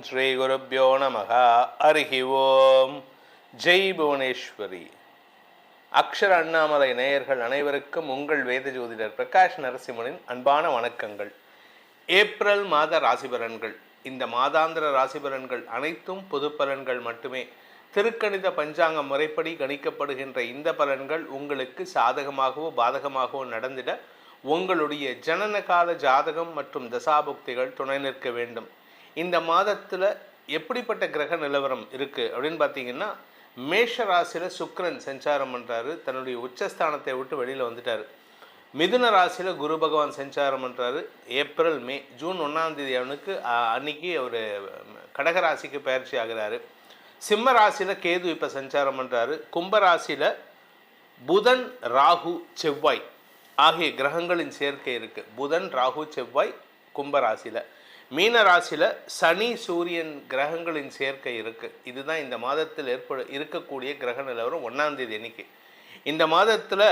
ஸ்ரீ குருப்யோ நமஹ. ஹரிஹி ஓம். ஜெய் புவனேஸ்வரி. அக்ஷர அண்ணாமலை நேயர்கள் அனைவருக்கும் உங்கள் வேத ஜோதிடர் பிரகாஷ் நரசிம்மனின் அன்பான வணக்கங்கள். ஏப்ரல் மாத ராசி பலன்கள். இந்த மாதாந்திர ராசி பலன்கள் அனைத்தும் பொது பலன்கள் மட்டுமே. திருக்கணித பஞ்சாங்க முறைப்படி கணிக்கப்படுகின்ற இந்த பலன்கள் உங்களுக்கு சாதகமாகவோ பாதகமாகவோ நடந்திட உங்களுடைய ஜனன கால ஜாதகம் மற்றும் தசாபுக்திகள் துணை நிற்க வேண்டும். இந்த மாதத்தில் எப்படிப்பட்ட கிரக நிலவரம் இருக்குது அப்படின்னு பார்த்தீங்கன்னா, மேஷ ராசியில் சுக்கிரன் சஞ்சாரம் பண்ணுறாரு, தன்னுடைய உச்சஸ்தானத்தை விட்டு வெளியில் வந்துட்டார். மிதுன ராசியில் குரு பகவான் சஞ்சாரம் பண்ணுறாரு. ஏப்ரல் மே ஜூன் 1ஆம் தேதி அன்னைக்கு அவர் கடகராசிக்கு பயிற்சி ஆகிறாரு. சிம்ம ராசியில் கேது இப்போ சஞ்சாரம் பண்ணுறாரு. கும்பராசியில் புதன் ராகு செவ்வாய் ஆகிய கிரகங்களின் சேர்க்கை இருக்குது. புதன் ராகு செவ்வாய் கும்பராசியில். மீன ராசியில் சனி சூரியன் கிரகங்களின் சேர்க்கை இருக்குது. இதுதான் இந்த மாதத்தில் இருக்கக்கூடிய கிரக நிலவரம் 1ஆம் தேதி அன்னைக்கு. இந்த மாதத்தில்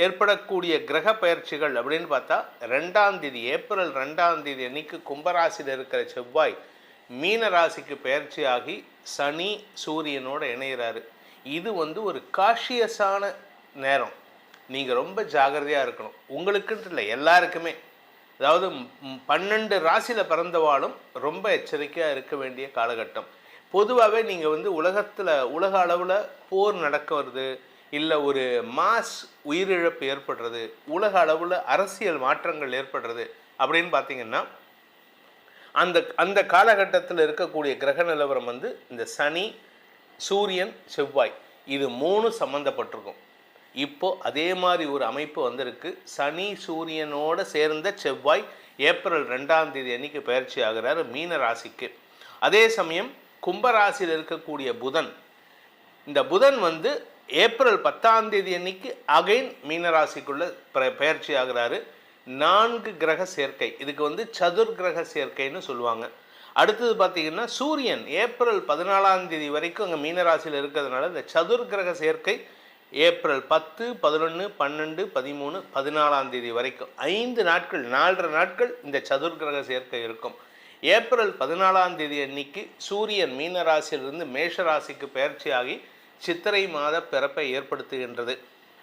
ஏற்படக்கூடிய கிரக பயிற்சிகள் அப்படின்னு பார்த்தா 2ஆம் தேதி ஏப்ரல் 2ஆம் தேதி அன்னைக்கு கும்பராசியில் இருக்கிற செவ்வாய் மீன ராசிக்கு பயிற்சி ஆகி சனி சூரியனோடு இணைகிறாரு. இது ஒரு காஷியஸான நேரம். நீங்கள் ரொம்ப ஜாகிரதையாக இருக்கணும். உங்களுக்குன்ட்டு இல்லை, எல்லாருக்குமே. அதாவது 12 ராசியில் பிறந்தவாளும் ரொம்ப எச்சரிக்கையாக இருக்க வேண்டிய காலகட்டம். பொதுவாகவே நீங்கள் உலக அளவில் போர் நடக்க வருது, இல்லை ஒரு மாஸ் உயிரிழப்பு ஏற்படுறது, உலக அளவில் அரசியல் மாற்றங்கள் ஏற்படுறது அப்படின்னு பார்த்தீங்கன்னா, அந்த காலகட்டத்தில் இருக்கக்கூடிய கிரக நிலவரம் இந்த சனி சூரியன் செவ்வாய் இது 3 சம்மந்தப்பட்டிருக்கும். இப்போது அதே மாதிரி ஒரு அமைப்பு வந்திருக்கு. சனி சூரியனோடு சேர்ந்த செவ்வாய் ஏப்ரல் 2ஆம் தேதி அன்னைக்கு பயிற்சி ஆகிறார் மீன ராசிக்கு. அதே சமயம் கும்பராசியில் இருக்கக்கூடிய புதன், இந்த புதன் ஏப்ரல் 10ஆம் தேதி அன்னைக்கு அகைன் மீனராசிக்குள்ளே பயிற்சி ஆகிறாரு. 4 கிரக சேர்க்கை. இதுக்கு சதுர் கிரக சேர்க்கைன்னு சொல்லுவாங்க. அடுத்தது பார்த்திங்கன்னா சூரியன் ஏப்ரல் 14ஆம் தேதி வரைக்கும் அங்கே மீனராசியில் இருக்கிறதுனால இந்த சதுர் கிரக சேர்க்கை ஏப்ரல் 10, 11, 12, 13, 14ஆம் தேதி வரைக்கும் 5 நாட்கள் 4.5 நாட்கள் இந்த சதுர் கிரக சேர்க்கை இருக்கும். ஏப்ரல் 14ஆம் தேதி அன்னைக்கு சூரியன் மீனராசியிலிருந்து மேஷராசிக்கு பயிற்சி ஆகி சித்திரை மாத பிறப்பை ஏற்படுத்துகின்றது.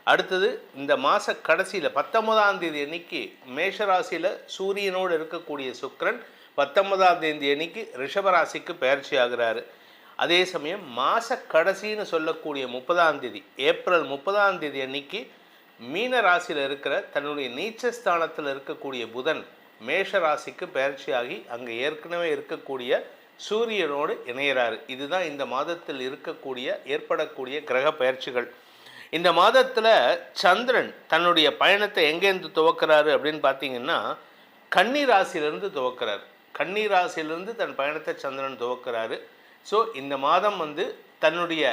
அடுத்தது இந்த மாத கடைசியில் 19ஆம் தேதி அன்னைக்கு மேஷராசியில் சூரியனோடு இருக்கக்கூடிய சுக்கிரன் 19ஆம் தேதி அன்னைக்கு ரிஷபராசிக்கு பயிற்சி ஆகிறாரு. அதே சமயம் மாத கடைசின்னு சொல்லக்கூடிய 30ஆம் தேதி ஏப்ரல் 30ஆம் தேதி அன்னைக்கு மீன ராசியில் இருக்கிற தன்னுடைய நீச்சஸ்தானத்தில் இருக்கக்கூடிய புதன் மேஷராசிக்கு பயிற்சி ஆகி அங்கே ஏற்கனவே இருக்கக்கூடிய சூரியனோடு இணைகிறாரு. இதுதான் இந்த மாதத்தில் ஏற்படக்கூடிய கிரக பயிற்சிகள். இந்த மாதத்தில் சந்திரன் தன்னுடைய பயணத்தை எங்கேருந்து துவக்கிறாரு அப்படின்னு பார்த்தீங்கன்னா, கன்னி ராசியிலிருந்து துவக்கிறார். கன்னி ராசியிலிருந்து தன் பயணத்தை சந்திரன் துவக்கிறாரு. ஸோ இந்த மாதம் தன்னுடைய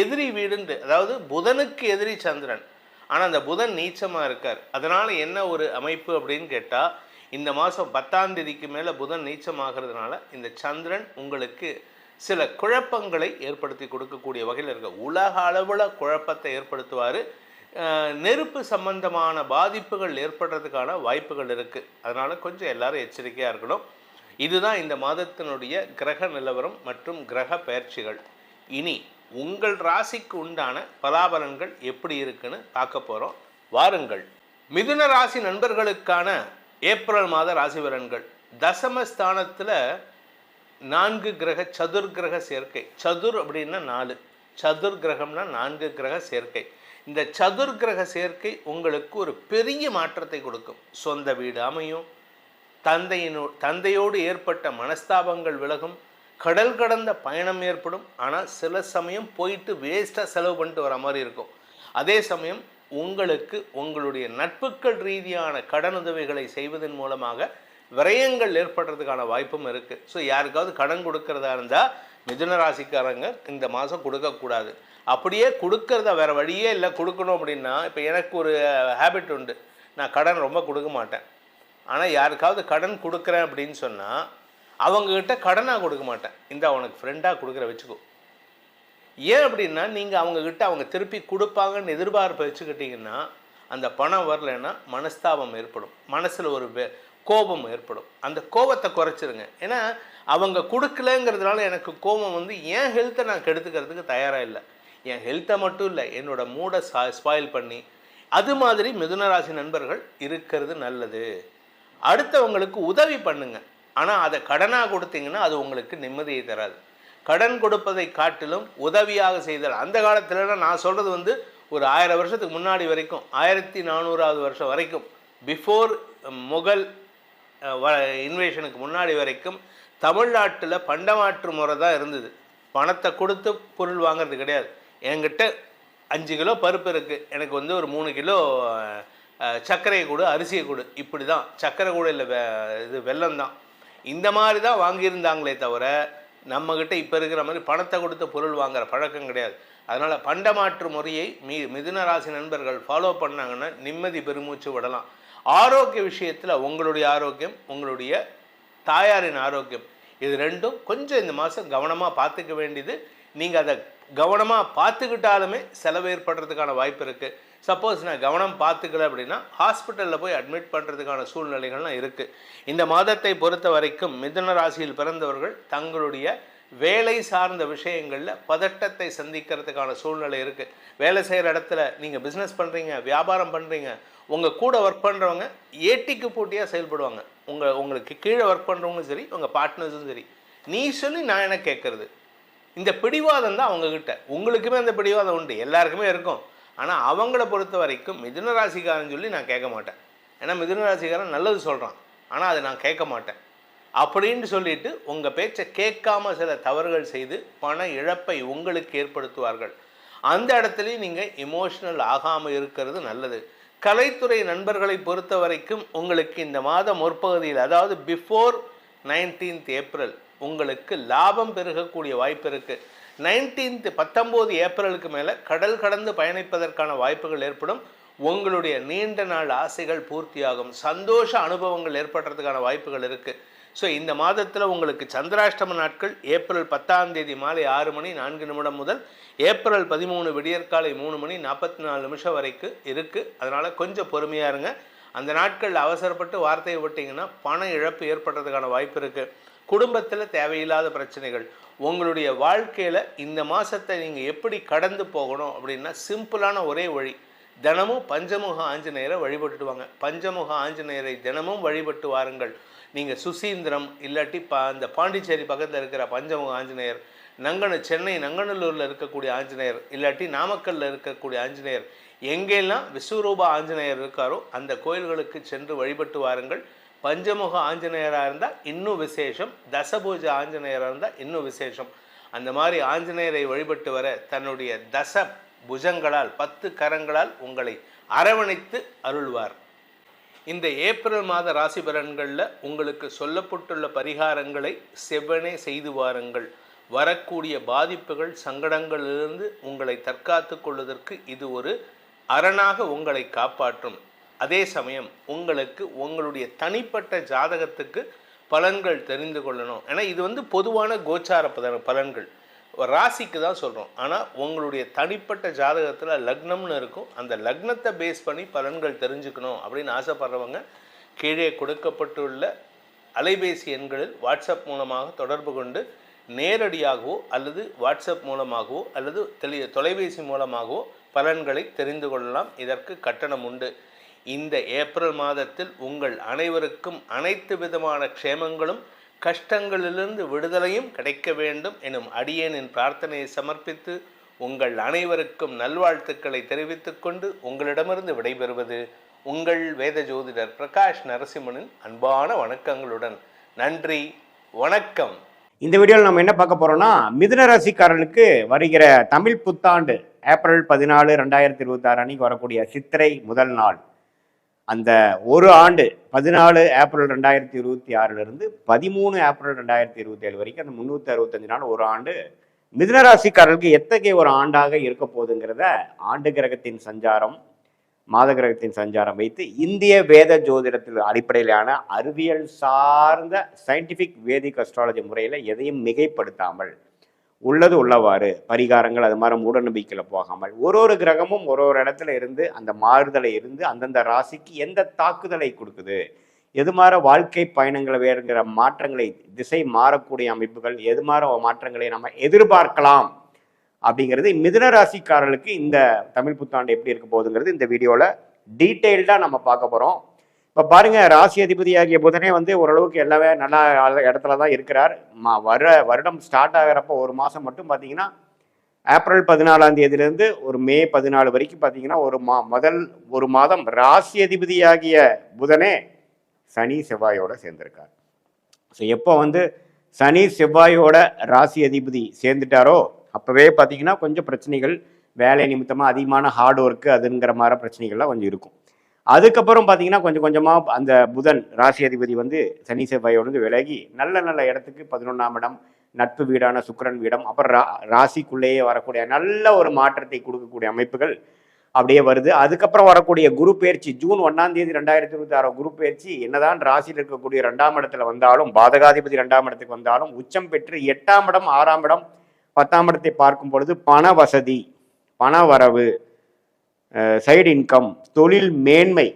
எதிரி வீடுண்டு, அதாவது புதனுக்கு எதிரி சந்திரன், ஆனால் அந்த புதன் நீச்சமாக இருக்கார். அதனால் என்ன ஒரு அமைப்பு அப்படின்னு கேட்டால், இந்த மாதம் 10ஆம் தேதிக்கு மேலே புதன் நீச்சமாகிறதுனால இந்த சந்திரன் உங்களுக்கு சில குழப்பங்களை ஏற்படுத்தி கொடுக்கக்கூடிய வகையில் இருக்க, உலக அளவில் குழப்பத்தை ஏற்படுத்துவார். நெருப்பு சம்பந்தமான பாதிப்புகள் ஏற்படுறதுக்கான வாய்ப்புகள் இருக்குது. அதனால் கொஞ்சம் எல்லாரும் எச்சரிக்கையாக இருக்கணும். இதுதான் இந்த மாதத்தினுடைய கிரக நிலவரம் மற்றும் கிரக பயிற்சிகள். இனி உங்கள் ராசிக்கு உண்டான பலாபலன்கள் எப்படி இருக்குன்னு பார்க்க போகிறோம். வாருங்கள். மிதுன ராசி நண்பர்களுக்கான ஏப்ரல் மாத ராசி பலன்கள். தசமஸ்தானத்தில் 4 கிரக சதுர் கிரக சேர்க்கை. சதுர் அப்படின்னா 4, சதுர் கிரகம்னா 4 கிரக சேர்க்கை. இந்த சதுர் கிரக சேர்க்கை உங்களுக்கு ஒரு பெரிய மாற்றத்தை கொடுக்கும். சொந்த வீடு அமையும், தந்தையோடு ஏற்பட்ட மனஸ்தாபங்கள் விலகும், கடல் கடந்த பயணம் ஏற்படும். ஆனால் சில சமயம் போயிட்டு வேஸ்ட்டாக செலவு பண்ணிட்டு வர மாதிரி இருக்கும். அதே சமயம் உங்களுக்கு உங்களுடைய நட்புகள் ரீதியான கடனுதவிகளை செய்வதன் மூலமாக விரயங்கள் ஏற்படுறதுக்கான வாய்ப்பும் இருக்குது. ஸோ யாருக்காவது கடன் கொடுக்கறதா இருந்தால் மிதுன ராசிக்காரங்க இந்த மாதம் கொடுக்கக்கூடாது. அப்படியே கொடுக்கறத வேறு வழியே இல்லை கொடுக்கணும் அப்படின்னா, இப்போ எனக்கு ஒரு ஹேபிட் உண்டு, நான் கடன் ரொம்ப கொடுக்க மாட்டேன். ஆனால் யாருக்காவது கடன் கொடுக்குறேன் அப்படின்னு சொன்னால் அவங்கக்கிட்ட கடனாக கொடுக்க மாட்டேன், இந்த அவனுக்கு ஃப்ரெண்டாக கொடுக்குற வச்சுக்கோ. ஏன் அப்படின்னா, நீங்கள் அவங்கக்கிட்ட அவங்க திருப்பி கொடுப்பாங்கன்னு எதிர்பார்ப்பு வச்சுக்கிட்டிங்கன்னா அந்த பணம் வரலைன்னா மனஸ்தாபம் ஏற்படும். மனசில் ஒரு கோபம் ஏற்படும். அந்த கோபத்தை குறைச்சிருங்க. ஏன்னா அவங்க கொடுக்கலங்கிறதுனால எனக்கு கோபம் வந்து என் ஹெல்த்தை நான் கெடுத்துக்கிறதுக்கு தயாராக இல்லை. என் ஹெல்த்தை மட்டும் இல்லை, என்னோட மூடை ஸ்பாயில் பண்ணி அது மாதிரி மிதுன ராசி நண்பர்கள் இருக்கிறது நல்லது. அடுத்தவங்களுக்கு உதவி பண்ணுங்க. ஆனால் அதை கடனாக கொடுத்தீங்கன்னா அது உங்களுக்கு நிம்மதியை தராது. கடன் கொடுப்பதை காட்டிலும் உதவியாக செய்தல். அந்த காலத்தில் நான் சொல்கிறது வந்து ஒரு 1000 வருஷத்துக்கு முன்னாடி வரைக்கும், 1400ஆவது வருஷம் வரைக்கும், பிஃபோர் முகல் இன்வேஷனுக்கு முன்னாடி வரைக்கும் தமிழ்நாட்டில் பண்டமாற்று முறை தான் இருந்தது. பணத்தை கொடுத்து பொருள் வாங்கிறது கிடையாது. என்கிட்ட 5 கிலோ பருப்பு இருக்குது, எனக்கு வந்து ஒரு 3 கிலோ சர்க்கரையை கொடு, அரிசியை கொடு, இப்படி தான். சர்க்கரை கூட இல்லை, இது வெல்லம் தான். இந்த மாதிரி தான் வாங்கியிருந்தாங்களே தவிர நம்மக்கிட்ட இப்போ இருக்கிற மாதிரி பணத்தை கொடுத்து பொருள் வாங்குகிற பழக்கம் கிடையாது. அதனால் பண்டமாற்று முறையை மிதுன ராசி நண்பர்கள் ஃபாலோ பண்ணாங்கன்னா நிம்மதி பெருமூச்சு விடலாம். ஆரோக்கிய விஷயத்தில் உங்களுடைய ஆரோக்கியம், உங்களுடைய தாயாரின் ஆரோக்கியம், இது ரெண்டும் கொஞ்சம் இந்த மாதம் கவனமாக பார்த்துக்க வேண்டியது. நீங்கள் அதை கவனமாக பார்த்துக்கிட்டாலுமே செலவு ஏற்படுறதுக்கான வாய்ப்பு இருக்குது. சப்போஸ் நான் கவனம் பார்த்துக்கல அப்படின்னா ஹாஸ்பிட்டலில் போய் அட்மிட் பண்ணுறதுக்கான சூழ்நிலைகள்லாம் இருக்குது. இந்த மாதத்தை பொறுத்த வரைக்கும் மிதுன ராசியில் பிறந்தவர்கள் தங்களுடைய வேலை சார்ந்த விஷயங்களில் பதட்டத்தை சந்திக்கிறதுக்கான சூழ்நிலை இருக்குது. வேலை செய்கிற இடத்துல நீங்கள் பிஸ்னஸ் பண்ணுறீங்க, வியாபாரம் பண்ணுறீங்க, உங்கள் கூட ஒர்க் பண்ணுறவங்க ஏட்டிக்கு போட்டியாக செயல்படுவாங்க. உங்களுக்கு கீழே ஒர்க் பண்ணுறவங்களும் சரி, உங்கள் பார்ட்னர்ஸும் சரி, நீ சொல்லி நான் என்ன கேட்குறது, இந்த பிடிவாதம் தான் அவங்கக்கிட்ட. உங்களுக்குமே அந்த பிடிவாதம் உண்டு, எல்லாருக்குமே இருக்கும். ஆனால் அவங்கள பொறுத்த வரைக்கும் மிதுன ராசிக்காரன் சொல்லி நான் கேட்க மாட்டேன். ஏன்னா மிதுன ராசிக்காரன் நல்லது சொல்கிறான், ஆனால் அதை நான் கேட்க மாட்டேன் அப்படின்னு சொல்லிட்டு உங்கள் பேச்சை கேட்காம சில தவறுகள் செய்து பண இழப்பை உங்களுக்கு ஏற்படுத்துவார்கள். அந்த இடத்துலையும் நீங்கள் இமோஷனல் ஆகாமல் இருக்கிறது நல்லது. கலைத்துறை நண்பர்களை பொறுத்த வரைக்கும் உங்களுக்கு இந்த மாதம் முற்பகுதியில், அதாவது பிஃபோர் 19th ஏப்ரல், உங்களுக்கு லாபம் பெருகக்கூடிய வாய்ப்பு இருக்குது. 19 ஏப்ரலுக்கு மேலே கடல் கடந்து பயணிப்பதற்கான வாய்ப்புகள் ஏற்படும். உங்களுடைய நீண்ட நாள் ஆசைகள் பூர்த்தியாகும். சந்தோஷ அனுபவங்கள் ஏற்படுறதுக்கான வாய்ப்புகள் இருக்குது. ஸோ இந்த மாதத்தில் உங்களுக்கு சந்திராஷ்டம நாட்கள் ஏப்ரல் 10 மாலை 6:04 முதல் ஏப்ரல் 13 விடியற்காலை 3:44 வரைக்கும் இருக்குது. அதனால் கொஞ்சம் பொறுமையாக இருங்க. அந்த நாட்களில் அவசரப்பட்டு வார்த்தையை விட்டிங்கன்னா பண இழப்பு ஏற்படுறதுக்கான வாய்ப்பு இருக்குது. குடும்பத்தில் தேவையில்லாத பிரச்சனைகள். உங்களுடைய வாழ்க்கையில் இந்த மாதத்தை நீங்கள் எப்படி கடந்து போகணும் அப்படின்னா சிம்பிளான ஒரே வழி, தினமும் பஞ்சமுக ஆஞ்சநேயரை வழிபட்டுட்டு வாங்க. பஞ்சமுக ஆஞ்சநேயரை தினமும் வழிபட்டு வாருங்கள். நீங்கள் சுசீந்திரம் இல்லாட்டி அந்த பாண்டிச்சேரி பக்கத்தில் இருக்கிற பஞ்சமுக ஆஞ்சநேயர், சென்னை நங்கநல்லூரில் இருக்கக்கூடிய ஆஞ்சநேயர், இல்லாட்டி நாமக்கல்லில் இருக்கக்கூடிய ஆஞ்சநேயர், எங்கெல்லாம் விஸ்வரூப ஆஞ்சநேயர் இருக்காரோ அந்த கோயில்களுக்கு சென்று வழிபட்டு வாருங்கள். பஞ்சமுக ஆஞ்சநேயராக இருந்தால் இன்னும் விசேஷம், தசபூஜ ஆஞ்சநேயராக இருந்தால் இன்னும் விசேஷம். அந்த மாதிரி ஆஞ்சநேயரை வழிபட்டு வர தன்னுடைய தச புஜங்களால் 10 கரங்களால் உங்களை அரவணைத்து அருள்வார். இந்த ஏப்ரல் மாத ராசி பலன்களில் உங்களுக்கு சொல்லப்பட்டுள்ள பரிகாரங்களை செவ்வனே செய்து வாருங்கள். வரக்கூடிய பாதிப்புகள் சங்கடங்களிலிருந்து உங்களை தற்காத்து கொள்வதற்கு இது ஒரு அரணாக உங்களை காப்பாற்றும். அதே சமயம் உங்களுக்கு உங்களுடைய தனிப்பட்ட ஜாதகத்துக்கு பலன்கள் தெரிந்து கொள்ளணும். ஏன்னா இது வந்து பொதுவான கோச்சார பலன்கள், ராசிக்கு தான் சொல்கிறோம். ஆனால் உங்களுடைய தனிப்பட்ட ஜாதகத்தில் லக்னம்னு இருக்கும், அந்த லக்னத்தை பேஸ் பண்ணி பலன்கள் தெரிஞ்சுக்கணும் அப்படின்னு ஆசைப்படுறவங்க கீழே கொடுக்கப்பட்டுள்ள அலைபேசி எண்களில் வாட்ஸ்அப் மூலமாக தொடர்பு கொண்டு நேரடியாகவோ அல்லது வாட்ஸ்அப் மூலமாகவோ அல்லது தொலைபேசி மூலமாகவோ பலன்களை தெரிந்து கொள்ளலாம். இதற்கு கட்டணம் உண்டு. இந்த ஏப்ரல் மாதத்தில் உங்கள் அனைவருக்கும் அனைத்து விதமான க்ஷேமங்களும் கஷ்டங்களிலிருந்து விடுதலையும் கிடைக்க வேண்டும் எனும் அடியேனின் பிரார்த்தனையை சமர்ப்பித்து உங்கள் அனைவருக்கும் நல்வாழ்த்துக்களை தெரிவித்துக் கொண்டு உங்களிடமிருந்து விடைபெறுவது உங்கள் வேத ஜோதிடர் பிரகாஷ் நரசிம்மனின் அன்பான வணக்கங்களுடன். நன்றி, வணக்கம். இந்த வீடியோவில் நம்ம என்ன பார்க்க போறோம்னா, மிதுன ராசிக்காரர்களுக்கு வருகிற தமிழ் புத்தாண்டு ஏப்ரல் 14, 2026 அன்னைக்கு வரக்கூடிய சித்திரை முதல் நாள், அந்த ஒரு ஆண்டு 14 ஏப்ரல் 2026 13 ஏப்ரல் 2027 வரைக்கும் அந்த 365 நாள் ஒரு ஆண்டு மிதுன ராசிக்காரர்களுக்கு எத்தகைய ஒரு ஆண்டாக இருக்க போகுதுங்கிறத ஆண்டு கிரகத்தின் சஞ்சாரம், மாத கிரகத்தின் சஞ்சாரம் வைத்து இந்திய வேத ஜோதிடத்தில் அடிப்படையிலான அறிவியல் சார்ந்த சயின்டிஃபிக் வேதிக் அஸ்ட்ராலஜி முறையில் எதையும் மிகைப்படுத்தாமல் உள்ளது உள்ளவாறு பரிகாரங்கள் அது மாதிரி மூட நம்பிக்கையில் போகாமல் ஒரு கிரகமும் ஒரு இடத்துல இருந்து அந்த மாறுதலை இருந்து அந்தந்த ராசிக்கு எந்த தாக்குதலை கொடுக்குது, எது மாற வாழ்க்கை பயணங்களை வேறுங்கிற மாற்றங்களை, திசை மாறக்கூடிய அமைப்புகள், எது மாற மாற்றங்களை நம்ம எதிர்பார்க்கலாம் அப்படிங்கிறது மிதுன ராசிக்காரர்களுக்கு இந்த தமிழ் புத்தாண்டு எப்படி இருக்க போகுதுங்கிறது இந்த வீடியோவில் டீட்டெயில்டாக நம்ம பார்க்க போகிறோம். இப்போ பாருங்க, ராசி அதிபதியாகிய புதனே வந்து ஓரளவுக்கு எல்லாமே நல்ல இடத்துல தான் இருக்கிறார். வருடம் ஸ்டார்ட் ஆகிறப்போ ஒரு மாதம் மட்டும் பார்த்தீங்கன்னா ஏப்ரல் 14ஆம் தேதியிலேருந்து ஒரு மே 14 வரைக்கும் பார்த்தீங்கன்னா முதல் ஒரு மாதம் ராசி அதிபதியாகிய புதனே சனி செவ்வாயோட சேர்ந்திருக்கார். ஸோ எப்போ வந்து சனி செவ்வாயோட ராசி அதிபதி சேர்ந்துட்டாரோ அப்போவே பார்த்தீங்கன்னா கொஞ்சம் பிரச்சனைகள், வேலை நிமித்தமாக அதிகமான ஹார்ட் ஒர்க்கு அதுங்கிற மாதிரி பிரச்சனைகள்லாம் கொஞ்சம் இருக்கும். அதுக்கப்புறம் பார்த்தீங்கன்னா கொஞ்சம் கொஞ்சமாக அந்த புதன் ராசி அதிபதி வந்து சனி செவ்வாயோடு விலகி நல்ல நல்ல இடத்துக்கு 11ஆம் இடம், நட்பு வீடான சுக்கிரன் வீடம், அப்புறம் ராசிக்குள்ளேயே வரக்கூடிய நல்ல ஒரு மாற்றத்தை கொடுக்கக்கூடிய அமைப்புகள் அப்படியே வருது. அதுக்கப்புறம் வரக்கூடிய குரு பயிற்சி ஜூன் 1ஆம் தேதி 2026 குரு பயிற்சி என்னதான் ராசியில் இருக்கக்கூடிய 2ஆம் இடத்துல வந்தாலும், பாதகாதிபதி 2ஆம் இடத்துக்கு வந்தாலும் உச்சம் பெற்று 8ஆம் இடம், 6ஆம் இடம், 10ஆம் இடத்தை பார்க்கும் பொழுது பண வசதி, பண வரவு, சைடு இன்கம், தொழில் மேன்மை,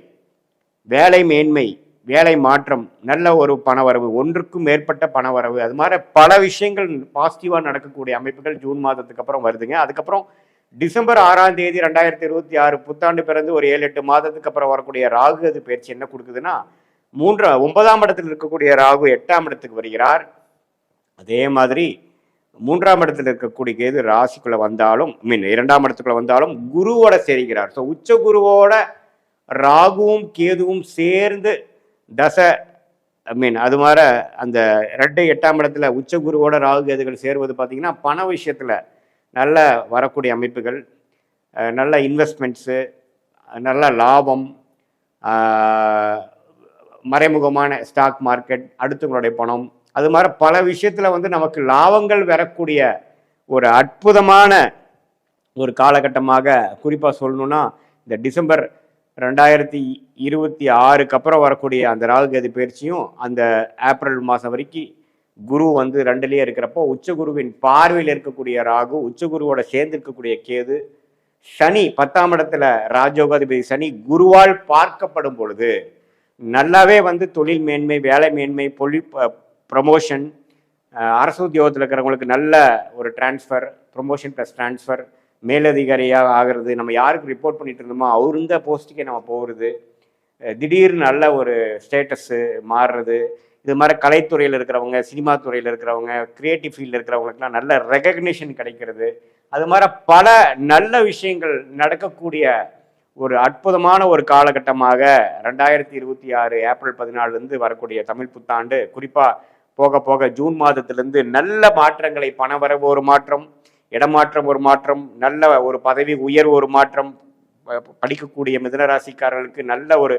வேலை மேன்மை, வேலை மாற்றம், நல்ல ஒரு பணவரவு, ஒன்றுக்கும் மேற்பட்ட பணவரவு, அது மாதிரி பல விஷயங்கள் பாசிட்டிவாக நடக்கக்கூடிய அமைப்புகள் ஜூன் மாதத்துக்கு அப்புறம் வருதுங்க. அதுக்கப்புறம் டிசம்பர் 6ஆம் தேதி 2026 புத்தாண்டு பிறந்து ஒரு 7-8 மாதத்துக்கு அப்புறம் வரக்கூடிய ராகு அது பயிற்சி என்ன கொடுக்குதுன்னா 9ஆம் இடத்தில் இருக்கக்கூடிய ராகு 8ஆம் இடத்துக்கு வருகிறார். அதே மாதிரி 3ஆம் இடத்துல இருக்கக்கூடிய கேது ராசிக்குள்ள வந்தாலும் 2ஆம் இடத்துக்குள்ள வந்தாலும் குருவோட சேர்கிறார். ஸோ உச்ச குருவோட ராகுவும் கேதுவும் சேர்ந்து தசை அது மாதிரி அந்த 8ஆம் இடத்துல உச்ச குருவோட ராகு கேதுகள் சேருவது பார்த்தீங்கன்னா பண விஷயத்தில் நல்ல வரக்கூடிய அமைப்புகள், நல்ல இன்வெஸ்ட்மெண்ட்ஸு, நல்ல லாபம், மறைமுகமான ஸ்டாக் மார்க்கெட், அடுத்தவங்களுடைய பணம், அது மாதிரி பல விஷயத்தில் வந்து நமக்கு லாபங்கள் வரக்கூடிய ஒரு அற்புதமான ஒரு காலகட்டமாக குறிப்பாக சொல்லணும்னா இந்த டிசம்பர் 2026க்கு அப்புறம் வரக்கூடிய அந்த ராகு கேது பயிற்சியும் அந்த ஏப்ரல் மாதம் வரைக்கும் குரு வந்து 2லயே இருக்கிறப்போ உச்சகுருவின் பார்வையில் இருக்கக்கூடிய ராகு, உச்சகுருவோட சேர்ந்து இருக்கக்கூடிய கேது, சனி 10ஆம் இடத்துல ராஜயோகாதிபதி சனி குருவால் பார்க்கப்படும் பொழுது நல்லாவே வந்து தொழில் மேன்மை, வேலை மேன்மை, ப்ரமோஷன், அரசு உத்தியோகத்தில் இருக்கிறவங்களுக்கு நல்ல ஒரு டிரான்ஸ்ஃபர், ப்ரொமோஷன் ப்ளஸ் டிரான்ஸ்ஃபர், மேலதிகாரியாக ஆகிறது, நம்ம யாருக்கு ரிப்போர்ட் பண்ணிட்டு இருந்தோமோ அவர் இந்த போஸ்ட்டுக்கே நம்ம போகிறது, திடீர்னு நல்ல ஒரு ஸ்டேட்டஸ்ஸு மாறுறது, இது மாதிரி கலைத்துறையில் இருக்கிறவங்க, சினிமா துறையில் இருக்கிறவங்க, கிரியேட்டிவ் ஃபீல்டில் இருக்கிறவங்களுக்குலாம் நல்ல ரெகக்னிஷன் கிடைக்கிறது, அது மாதிரி பல நல்ல விஷயங்கள் நடக்கக்கூடிய ஒரு அற்புதமான ஒரு காலகட்டமாக 2026 ஏப்ரல் 14 வரக்கூடிய தமிழ் புத்தாண்டு குறிப்பாக போக போக ஜூன் மாதத்திலிருந்து நல்ல மாற்றங்களை, பணவரவு ஒரு மாற்றம், இடமாற்றம் ஒரு மாற்றம், நல்ல ஒரு பதவி உயர்வு ஒரு மாற்றம், படிக்கக்கூடிய மிதுனராசிக்காரர்களுக்கு நல்ல ஒரு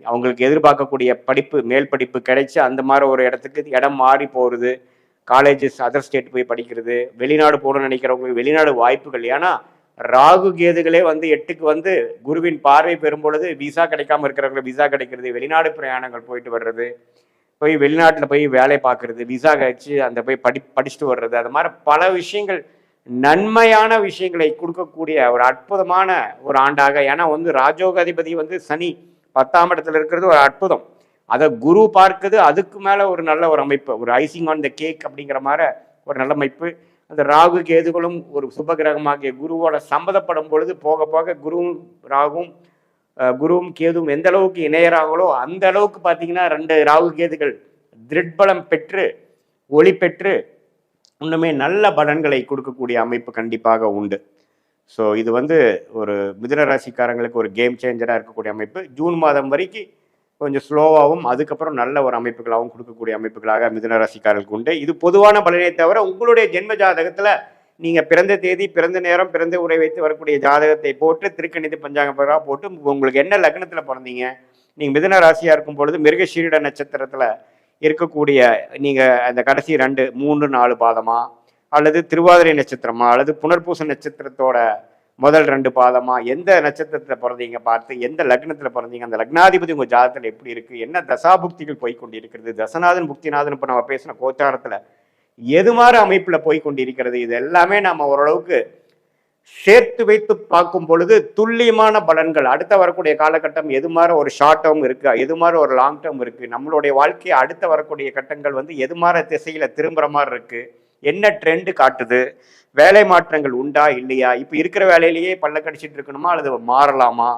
அவங்களுக்கு எதிர்பார்க்கக்கூடிய படிப்பு, மேல் படிப்பு கிடைச்சி அந்த மாதிரி ஒரு இடத்துக்கு இடம் மாறி போகிறது, காலேஜஸ் அதர் ஸ்டேட் போய் படிக்கிறது, வெளிநாடு போகணும்னு நினைக்கிறவங்களுக்கு வெளிநாடு வாய்ப்புகள். ஏன்னா ராகு கேதுகளே வந்து 8க்கு வந்து குருவின் பார்வை பெறும் பொழுது விசா கிடைக்காம இருக்கிறவங்களுக்கு விசா கிடைக்கிறது, வெளிநாடு பிரயாணங்கள் போயிட்டு வர்றது, போய் வெளிநாட்டில் போய் வேலை பார்க்கறது, விசா கழிச்சு அந்த போய் படிச்சுட்டு வர்றது, அது மாதிரி பல விஷயங்கள் நன்மையான விஷயங்களை கொடுக்கக்கூடிய ஒரு அற்புதமான ஒரு ஆண்டாக. ஏன்னா வந்து ராஜயோகாதிபதி வந்து சனி 10ஆம் இடத்துல இருக்கிறது ஒரு அற்புதம், அதை குரு பார்க்குது, அதுக்கு மேலே ஒரு நல்ல ஒரு அமைப்பு, ஒரு ஐசிங் ஆன் த கேக் அப்படிங்கிற மாதிரி ஒரு நல்ல அமைப்பு. அந்த ராகு கேதுகளும் ஒரு சுபகிரகமாகிய குருவோட சம்மதப்படும் பொழுது போக போக குருவும் கேதுவும் எந்த அளவுக்கு இணையராங்களோ அந்த அளவுக்கு பார்த்தீங்கன்னா 2 ராகு கேதுகள் திருட்பலம் பெற்று ஒளி பெற்று இன்னுமே நல்ல பலன்களை கொடுக்கக்கூடிய அமைப்பு கண்டிப்பாக உண்டு. ஸோ இது வந்து ஒரு மிதுன ராசிக்காரங்களுக்கு ஒரு கேம் சேஞ்சராக இருக்கக்கூடிய அமைப்பு. ஜூன் மாதம் வரைக்கும் கொஞ்சம் ஸ்லோவாகவும் அதுக்கப்புறம் நல்ல ஒரு அமைப்புகளாகவும் கொடுக்கக்கூடிய அமைப்புகளாக மிதுன ராசிக்காரர்களுக்கு உண்டு. இது பொதுவான பலனை தவிர உங்களுடைய ஜென்ம ஜாதகத்தில் நீங்கள் பிறந்த தேதி, பிறந்த நேரம், பிறந்த உரை வைத்து வரக்கூடிய ஜாதகத்தை போட்டு திருக்கணித பஞ்சாங்கப்பராக போட்டு உங்களுக்கு என்ன லக்னத்தில் பிறந்தீங்க, நீங்கள் மிதுன ராசியாக இருக்கும் பொழுது மிருகசீரிட நட்சத்திரத்தில் இருக்கக்கூடிய நீங்கள் அந்த கடைசி 2, 3, 4 பாதமா, அல்லது திருவாதிரை நட்சத்திரமா, அல்லது புனர்பூச நட்சத்திரத்தோட முதல் 2 பாதமா, எந்த நட்சத்திரத்தில் பிறந்தீங்க பார்த்து எந்த லக்னத்தில் பிறந்தீங்க, அந்த லக்னாதிபதி உங்கள் ஜாதகத்தில் எப்படி இருக்குது, என்ன தசாபுக்திகள் போய்கொண்டு இருக்கிறது, தசநாதன் புக்திநாதன் இப்போ நம்ம பேசின கோச்சாரத்தில் எது மாதிரி அமைப்பில் போய்கொண்டு இருக்கிறது, இது எல்லாமே நம்ம ஓரளவுக்கு சேர்த்து வைத்து பார்க்கும் பொழுது துல்லியமான பலன்கள் அடுத்த வரக்கூடிய காலகட்டம் எது மாதிரி ஒரு ஷார்ட் டேர்ம் இருக்கு, எது மாதிரி ஒரு லாங் டேர்ம் இருக்கு, நம்மளுடைய வாழ்க்கையை அடுத்த வரக்கூடிய கட்டங்கள் வந்து எது மாதிரி திசையில திரும்புற மாதிரி இருக்கு, என்ன ட்ரெண்டு காட்டுது, வேலை மாற்றங்கள் உண்டா இல்லையா, இப்போ இருக்கிற வேலையிலேயே பல்ல கடிச்சிட்டு இருக்கணுமா அல்லது மாறலாமா,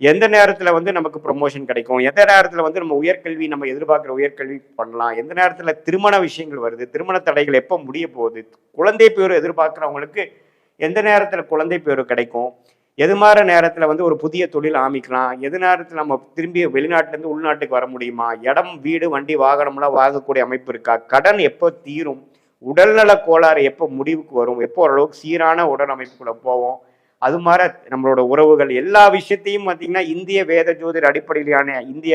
எந்த நேரத்தில் வந்து நமக்கு ப்ரொமோஷன் கிடைக்கும், எந்த நேரத்தில் வந்து நம்ம உயர்கல்வி நம்ம எதிர்பார்க்குற உயர்கல்வி பண்ணலாம், எந்த நேரத்தில் திருமண விஷயங்கள் வருது, திருமண தடைகள் எப்போ முடிய போகுது, குழந்தை பேர் எதிர்பார்க்குறவங்களுக்கு எந்த நேரத்தில் குழந்தை பேர் கிடைக்கும், எது மாதிரி நேரத்தில் வந்து ஒரு புதிய தொழில் ஆரம்பிக்கலாம், எது நேரத்தில் நம்ம திரும்பி வெளிநாட்டிலேருந்து உள்நாட்டுக்கு வர முடியுமா, இடம் வீடு வண்டி வாகனம்லாம் வாங்கக்கூடிய அமைப்பு இருக்கா, கடன் எப்போ தீரும், உடல்நல கோளாறு எப்போ முடிவுக்கு வரும், எப்போ ஓரளவுக்கு சீரான உடல் அமைப்புக்குள்ளே போவோம், அது மாதிரி நம்மளோட உறவுகள் எல்லா விஷயத்தையும் பார்த்தீங்கன்னா இந்திய வேத ஜோதிட அடிப்படையிலான இந்திய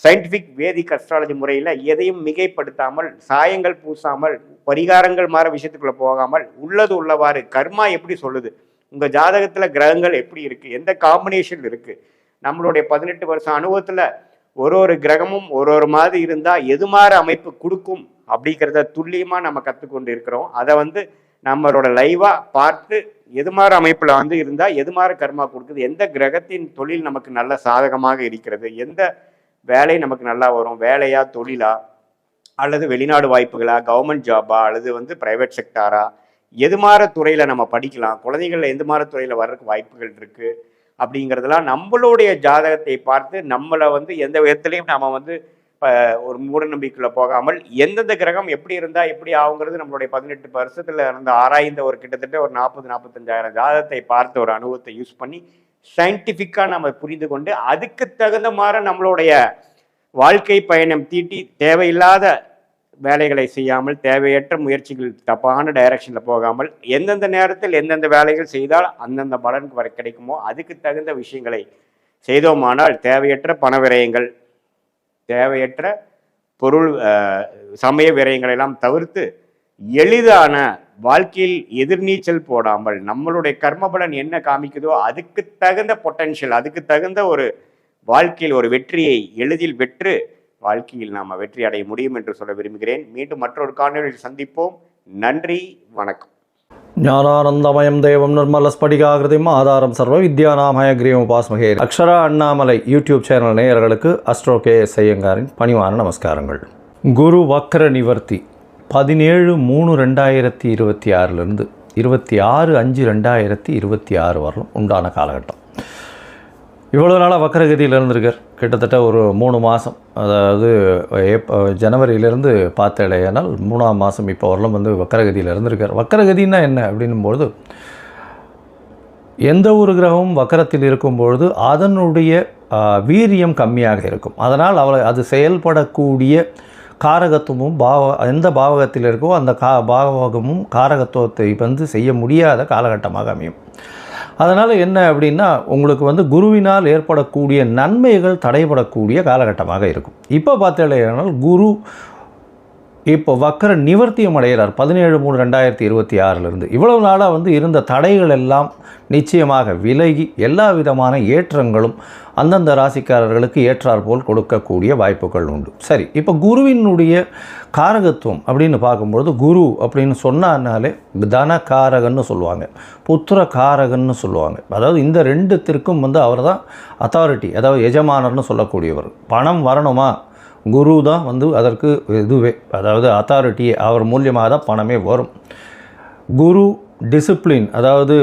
சயின்டிஃபிக் வேதிக் அஸ்ட்ராலஜி முறையில் எதையும் மிகைப்படுத்தாமல் சாயங்கள் பூசாமல் பரிகாரங்கள் மாதிரி விஷயத்துக்குள்ள போகாமல் உள்ளது உள்ளவாறு கர்மா எப்படி சொல்லுது, உங்கள் ஜாதகத்தில் கிரகங்கள் எப்படி இருக்குது, எந்த காம்பினேஷன் இருக்குது, நம்மளுடைய 18 வருஷம் அனுபவத்தில் ஒரு கிரகமும் ஒரு மாதிரி இருந்தால் எது மாதிரி அமைப்பு கொடுக்கும் அப்படிங்கிறத துல்லியமாக நம்ம கற்றுக்கொண்டு இருக்கிறோம். அதை வந்து நம்மளோட லைவாக பார்த்து எது மாதிரி அமைப்பில் வந்து இருந்தால் எது மாதிரி கர்மா கொடுக்குது, எந்த கிரகத்தின் தொழில் நமக்கு நல்ல சாதகமாக இருக்கிறது, எந்த வேலை நமக்கு நல்லா வரும், வேலையா தொழிலா அல்லது வெளிநாடு வாய்ப்புகளா, கவர்மெண்ட் ஜாபா அல்லது வந்து பிரைவேட் செக்டாரா, எது மாதிரி துறையில் நம்ம படிக்கலாம், குழந்தைகள் எந்த மாதிரி துறையில் வர்றதுக்கு வாய்ப்புகள் இருக்குது அப்படிங்கிறதெல்லாம் நம்மளுடைய ஜாதகத்தை பார்த்து நம்மளை வந்து எந்த விதத்துலையும் நம்ம வந்து ஒரு மூட நம்பிக்கையில் போகாமல் எந்தெந்த கிரகம் எப்படி இருந்தால் எப்படி ஆகுங்கிறது நம்மளுடைய 18 வருஷத்தில் இருந்த ஆராய்ந்த ஒரு கிட்டத்தட்ட ஒரு 40-45 ஜாதகத்தை பார்த்த ஒரு அனுபவத்தை யூஸ் பண்ணி சயின்டிஃபிக்காக நம்ம புரிந்து கொண்டு அதுக்கு தகுந்த மாதிரி நம்மளுடைய வாழ்க்கை பயணம் தீட்டி தேவையில்லாத வேலைகளை செய்யாமல் தேவையற்ற முயற்சிகள் தப்பான டைரக்ஷனில் போகாமல் எந்தெந்த நேரத்தில் எந்தெந்த வேலைகள் செய்தால் அந்தந்த பலனுக்கு வர கிடைக்குமோ அதுக்கு தகுந்த விஷயங்களை செய்தோமானால் தேவையற்ற பண விரயங்கள் தேவையற்ற பொருள் சமய விரயங்களை எல்லாம் தவிர்த்து எளிதான வாழ்க்கையில் எதிர்நீச்சல் போடாமல் நம்மளுடைய கர்மபலன் என்ன காமிக்குதோ அதுக்கு தகுந்த பொட்டன்ஷியல் அதுக்கு தகுந்த ஒரு வாழ்க்கையில் ஒரு வெற்றியை எளிதில் பெற்று வாழ்க்கையில் நாம் வெற்றி அடைய முடியும் என்று சொல்ல விரும்புகிறேன். மீண்டும் மற்றொரு காணொளியில் சந்திப்போம். நன்றி, வணக்கம். ஞானானந்தமயம் தேவம் நிர்மலஸ்படிகாகிருதிம் ஆதாரம் சர்வ வித்யாநாமய கிரீவம் உபாஸ்மகே. அக்ஷரா அண்ணாமலை யூடியூப் சேனல் நேயர்களுக்கு அஸ்ட்ரோ KS ஐயங்காரின் பணிவான நமஸ்காரங்கள். குரு வக்ர நிவர்த்தி 17/3/2026 26/5/2026 வரலும் உண்டான காலகட்டம். இவ்வளோ நாளாக வக்கரகதியில் இருந்திருக்கார். கிட்டத்தட்ட ஒரு 3 மாதம், அதாவது ஜனவரியிலேருந்து பார்த்தேனால் 3ஆம் மாதம் இப்போ வரலும் வந்து வக்கரகதியில் இருந்திருக்கார். வக்கரகதின்னா என்ன அப்படின்னும்பொழுது எந்த ஒரு கிரகமும் வக்கரத்தில் இருக்கும்பொழுது அதனுடைய வீரியம் கம்மியாக இருக்கும். அதனால் அது செயல்படக்கூடிய காரகத்துவமும் எந்த பாவகத்தில் இருக்கோ அந்த பாவகமும் காரகத்துவத்தை வந்து செய்ய முடியாத காலகட்டமாக அமையும். அதனால் என்ன அப்படின்னா உங்களுக்கு வந்து குருவினால் ஏற்படக்கூடிய நன்மைகள் தடைபடக்கூடிய காலகட்டமாக இருக்கும். இப்போ பார்த்தீங்கன்னா குரு இப்போ வக்கர நிவர்த்தியம் அடைகிறார் 17/3/2026 இவ்வளவு நாளாக வந்து இருந்த தடைகள் எல்லாம் நிச்சயமாக விலகி எல்லா விதமான ஏற்றங்களும் அந்தந்த ராசிக்காரர்களுக்கு ஏற்றாற்போல் கொடுக்கக்கூடிய வாய்ப்புகள் உண்டு. சரி, இப்போ குருவினுடைய காரகத்துவம் அப்படின்னு பார்க்கும்பொழுது குரு அப்படின்னு சொன்னாலே தனகாரகன்னு சொல்லுவாங்க, புத்திர காரகன்னு சொல்லுவாங்க. அதாவது இந்த ரெண்டுத்திற்கும் வந்து அவர் தான் அத்தாரிட்டி, அதாவது எஜமானர்னு சொல்லக்கூடியவர். பணம் வரணுமா, குரு தான் வந்து அதற்கு இதுவே, அதாவது அத்தாரிட்டி, அவர் மூலியமாக தான் பணமே வரும். குரு டிசிப்ளின், அதாவது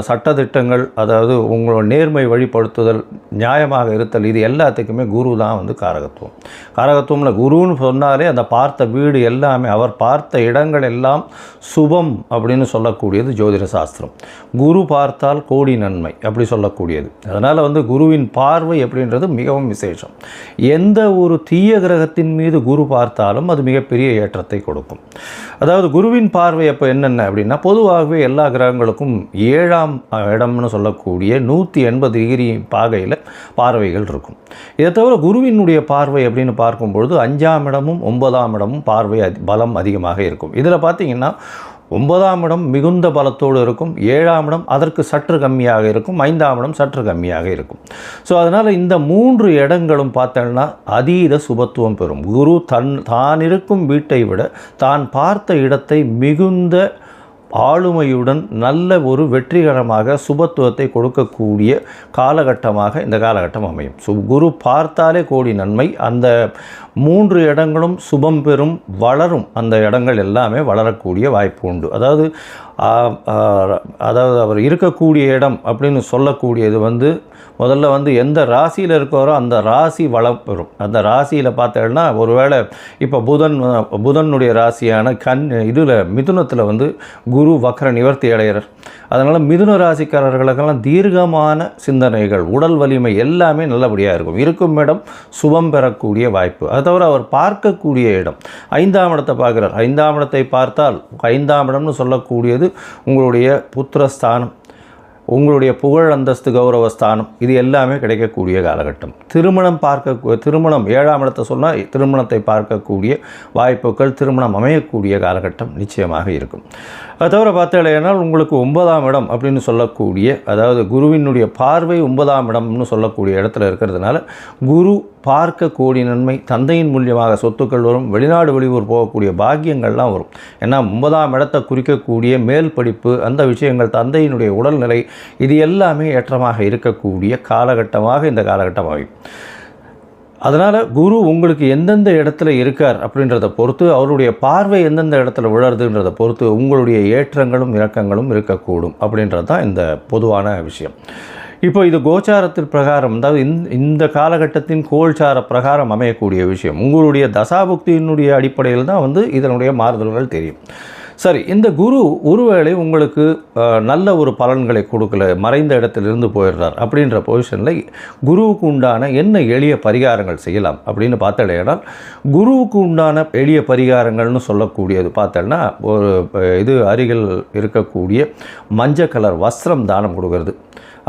சட்டத்திட்டங்கள், அதாவது உங்களோட நேர்மை வழிபடுத்துதல், நியாயமாக இருத்தல், இது எல்லாத்துக்குமே குரு தான் வந்து காரகத்துவம். காரகத்துவம்ல குருன்னு சொன்னாலே அந்த பார்த்த வீடு எல்லாமே, அவர் பார்த்த இடங்கள் எல்லாம் சுபம் அப்படின்னு சொல்லக்கூடியது ஜோதிட சாஸ்திரம். குரு பார்த்தால் கோடி நன்மை அப்படி சொல்லக்கூடியது. அதனால் வந்து குருவின் பார்வை அப்படின்றது மிகவும் விசேஷம். எந்த ஒரு தீய கிரகத்தின் மீது குரு பார்த்தாலும் அது மிகப்பெரிய ஏற்றத்தை கொடுக்கும். அதாவது குருவின் பார்வை அப்போ என்னென்ன அப்படின்னா, பொதுவாகவே எல்லா கிரகங்களுக்கும் 7ஆம் இடம்னு சொல்லக்கூடிய 180 டிகிரி பாகையில் பார்வைகள் இருக்கும். இதை தவிர குருவினுடைய பார்வை அப்படின்னு பார்க்கும்பொழுது 5ஆம் இடமும் 9ஆம் இடமும் பார்வை பலம் அதிகமாக இருக்கும். இதில் பார்த்தீங்கன்னா 9ஆம் இடம் மிகுந்த பலத்தோடு இருக்கும், 7ஆம் இடம் அதற்கு சற்று கம்மியாக இருக்கும், 5ஆம் இடம் சற்று கம்மியாக இருக்கும். ஸோ அதனால் இந்த 3 இடங்களும் பார்த்தோன்னா அதீத சுபத்துவம் பெறும். குரு தான் இருக்கும் வீட்டை விட தான் பார்த்த இடத்தை மிகுந்த ஆளுமையுடன் நல்ல ஒரு வெற்றிகரமாக சுபத்துவத்தை கொடுக்கக்கூடிய காலகட்டமாக இந்த காலகட்டம் அமையும். குரு பார்த்தாலே கோடி நன்மை. அந்த 3 இடங்களும் சுபம் பெறும், வளரும். அந்த இடங்கள் எல்லாமே வளரக்கூடிய வாய்ப்பு உண்டு. அதாவது அவர் இருக்கக்கூடிய இடம் அப்படின்னு சொல்லக்கூடியது முதல்ல எந்த ராசியில் இருக்காரோ அந்த ராசி வளம் பெறும். அந்த ராசியில் பார்த்தேன்னா ஒருவேளை இப்போ புதனுடைய ராசியான இதில் மிதுனத்தில் குரு வக்ர நிவர்த்தி அடைகிறார். அதனால் மிதுன ராசிக்காரர்களுக்கெல்லாம் தீர்க்கமான சிந்தனைகள், உடல் வலிமை எல்லாமே நல்லபடியாக இருக்கும் இடம் சுபம் பெறக்கூடிய வாய்ப்பு. அது தவிர அவர் பார்க்கக்கூடிய இடம் 5ஆம் இடத்தை பார்க்குறார். 5ஆம் இடத்தை பார்த்தால் 5ஆம் இடம்னு சொல்லக்கூடியது உங்களுடைய புத்திரஸ்தானம், உங்களுடைய புகழ் அந்தஸ்து கௌரவஸ்தானம், இது எல்லாமே கிடைக்கக்கூடிய காலகட்டம். திருமணம் 7ஆம் இடத்தை சொன்னால் திருமணத்தை பார்க்கக்கூடிய வாய்ப்புகள், திருமணம் அமையக்கூடிய காலகட்டம் நிச்சயமாக இருக்கும். அது தவிர பார்த்தீங்கன்னா உங்களுக்கு 9ஆம் இடம் அப்படின்னு சொல்லக்கூடிய, அதாவது குருவினுடைய பார்வை 9ஆம் இடம்னு சொல்லக்கூடிய இடத்துல இருக்கிறதுனால குரு பார்க்க கோடி நன்மை. தந்தையின் மூலியமாக சொத்துக்கள் வரும், வெளிநாடு வெளியூர் போகக்கூடிய பாக்கியங்கள்லாம் வரும். ஏன்னா 9ஆம் இடத்தை குறிக்கக்கூடிய மேல் படிப்பு, அந்த விஷயங்கள், தந்தையினுடைய உடல்நிலை, இது எல்லாமே ஏற்றமாக இருக்கக்கூடிய காலகட்டமாக இந்த காலகட்டம் ஆகும். அதனால் குரு உங்களுக்கு எந்தெந்த இடத்துல இருக்கார் அப்படின்றத பொறுத்து, அவருடைய பார்வை எந்தெந்த இடத்துல விழறதுன்றதை பொறுத்து உங்களுடைய ஏற்றங்களும் இறக்கங்களும் இருக்கக்கூடும் அப்படின்றது தான் இந்த பொதுவான விஷயம். இப்போ இது கோச்சாரத்தின் பிரகாரம், அதாவது இந்த காலகட்டத்தின் கோல்சார பிரகாரம் அமையக்கூடிய விஷயம். உங்களுடைய தசாபுக்தியினுடைய அடிப்படையில் தான் இதனுடைய மாறுதல்கள் தெரியும். சரி, இந்த குரு ஒருவேளை உங்களுக்கு நல்ல ஒரு பலன்களை கொடுக்கல, மறைந்த இடத்திலிருந்து போயிடுறார் அப்படின்ற பொசிஷனில் குருவுக்கு உண்டான என்ன எளிய பரிகாரங்கள் செய்யலாம் அப்படின்னு பார்த்தேன்னா, குருவுக்கு உண்டான எளிய பரிகாரங்கள்னு சொல்லக்கூடியது பார்த்தேன்னா, ஒரு அருகில் இருக்கக்கூடிய மஞ்சள் கலர் வஸ்திரம் தானம் கொடுக்கறது,